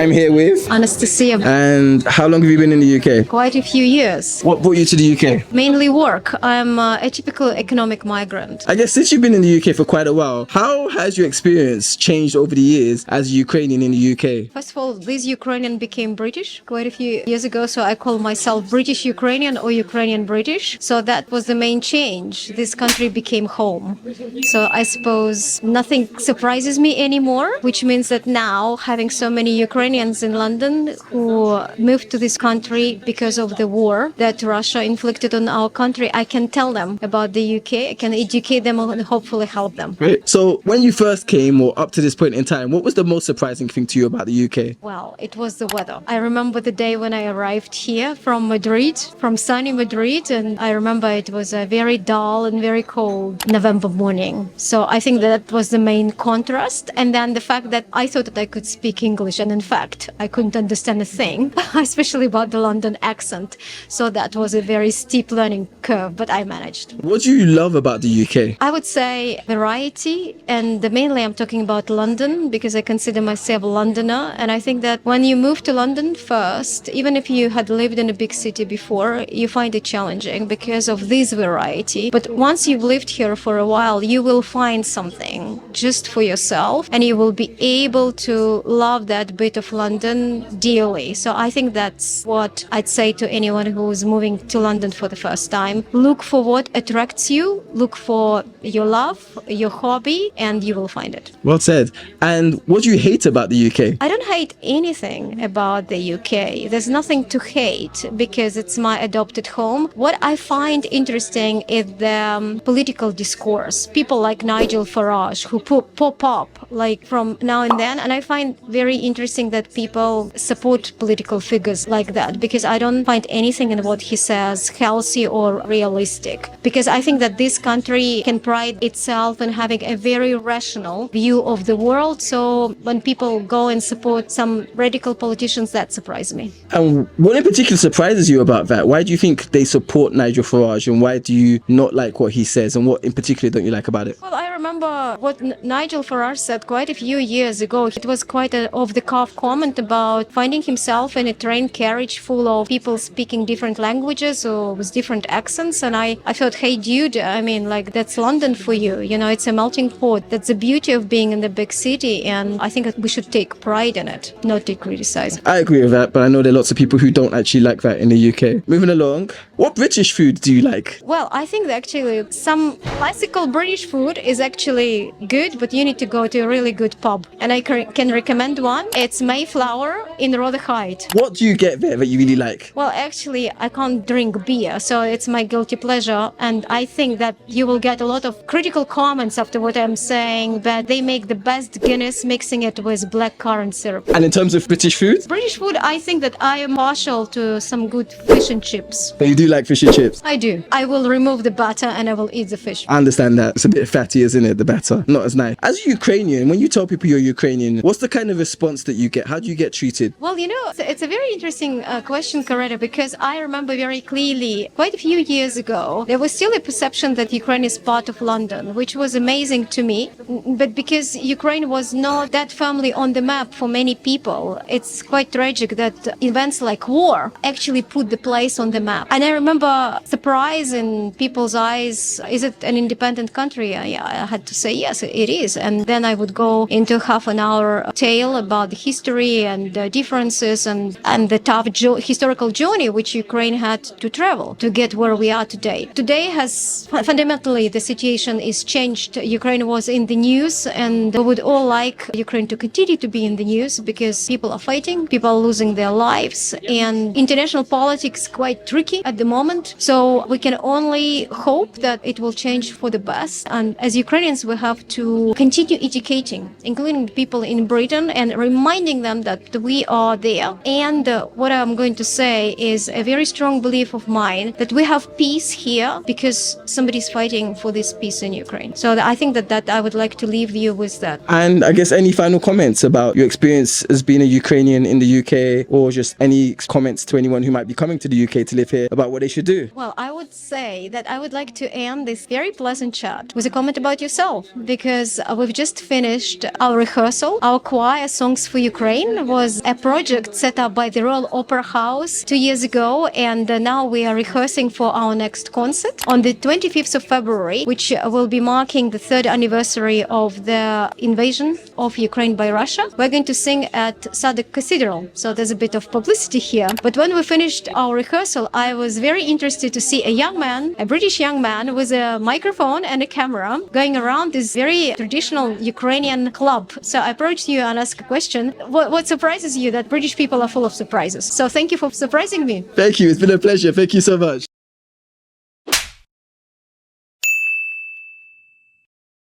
I'm here with Anastasia. And how long have you been in the UK? Quite a few years. What brought you to the UK? Mainly work. I'm a typical economic migrant. I guess since you've been in the UK for quite a while, how has your experience changed over the years as a Ukrainian in the UK? First of all, this Ukrainian became British quite a few years ago, so I call myself British Ukrainian or Ukrainian British. So that was the main change. This country became home. So I suppose nothing surprises me anymore, which means that now having so many Ukrainians in London who moved to this country because of the war that Russia inflicted on our country, I can tell them about the UK, I can educate them and hopefully help them. Great. So when you first came, or up to this point in time, what was the most surprising thing to you about the UK? Well, it was the weather. I remember the day when I arrived here from Madrid, from sunny Madrid, and I remember it was a very dull and very cold November morning. So I think that was the main contrast. And then the fact that I thought that I could speak English, and in fact, I couldn't understand a thing, especially about the London accent. So that was a very steep learning curve, but I managed. What do you love about the UK? I would say variety, and mainly I'm talking about London because I consider myself a Londoner, and I think that when you move to London first, even if you had lived in a big city before, you find it challenging because of this variety. But once you've lived here for a while, you will find something just for yourself, and you will be able to love that bit of London dearly. So I think that's what I'd say to anyone who's moving to London for the first time. Look for what attracts you, look for your love, your hobby, and you will find it. Well said. And what do you hate about the UK? I don't hate anything about the UK. There's nothing to hate because it's my adopted home. What I find interesting is the political discourse. People like Nigel Farage who pop up like from now and then, and I find very interesting that people support political figures like that because I don't find anything in what he says healthy or realistic. Because I think that this country can pride itself in having a very rational view of the world. So when people go and support some radical politicians, that surprises me. And what in particular surprises you about that? Why do you think they support Nigel Farage, and why do you not like what he says, and what in particular don't you like about it? Well, I remember what Nigel Farage said quite a few years ago. It was quite an off-the-cuff comment about finding himself in a train carriage full of people speaking different languages or with different accents. And I thought, hey, dude, I mean, like, that's London for you. You know, it's a melting pot. That's the beauty of being in the big city. And I think that we should take pride in it, not to criticize. I agree with that, but I know there are lots of people who don't actually like that in the UK. Moving along, what British food do you like? Well, I think that actually some classical British food is actually good, but you need to go to a really good pub. And I can recommend one. It's Mayflower in Rotherhithe. What do you get there that you really like? Well, actually, I can't drink beer, so it's my guilty pleasure. And I think that you will get a lot of critical comments after what I'm saying, but they make the best Guinness mixing it with black currant syrup. And in terms of British food? British food, I think that I am partial to some good fish and chips. So you do like fish and chips? I do. I will remove the batter and I will eat the fish. I understand that. It's a bit fatty, isn't it? The batter. Not as nice. As a Ukrainian, when you tell people you're Ukrainian, what's the kind of response that you get? How do you get treated? Well, you know, it's a very interesting question, Korede, because I remember very clearly quite a few years ago, there was still a perception that Ukraine is part of London, which was amazing to me. But because Ukraine was not that firmly on the map for many people, it's quite tragic that events like war actually put the place on the map. And I remember surprise in people's eyes, is it an independent country? I had to say, yes, it is. And then I would go into half an hour tale about the history and the differences and the tough historical journey which Ukraine had to travel to get where we are today. Today has fundamentally the situation is changed. Ukraine was in the news, and we would all like Ukraine to continue to be in the news because people are fighting, people are losing their lives, and international politics quite tricky at the moment. So we can only hope that it will change for the best. And as Ukrainians, we have to continue educating, including people in Britain, and reminding them that we are there. And what I'm going to say is a very strong belief of mine that we have peace here because somebody's fighting for this peace in Ukraine. So I think that I would like to leave you with that. And I guess any final comments about your experience as being a Ukrainian in the UK, or just any comments to anyone who might be coming to the UK to live here about what they should do? Well, I would say that I would like to end this very pleasant chat with a comment about yourself, because we've just finished our rehearsal, our choir Songs for Ukraine. Ukraine was a project set up by the Royal Opera House 2 years ago, and now we are rehearsing for our next concert on the 25th of February, which will be marking the 3rd anniversary of the invasion of Ukraine by Russia. We're going to sing at Sadek Cathedral, so there's a bit of publicity here. But when we finished our rehearsal, I was very interested to see a young man, a British young man with a microphone and a camera going around this very traditional Ukrainian club. So I approached you and asked a question. What surprises you? That British people are full of surprises. So thank you for surprising me. Thank you. It's been a pleasure. Thank you so much.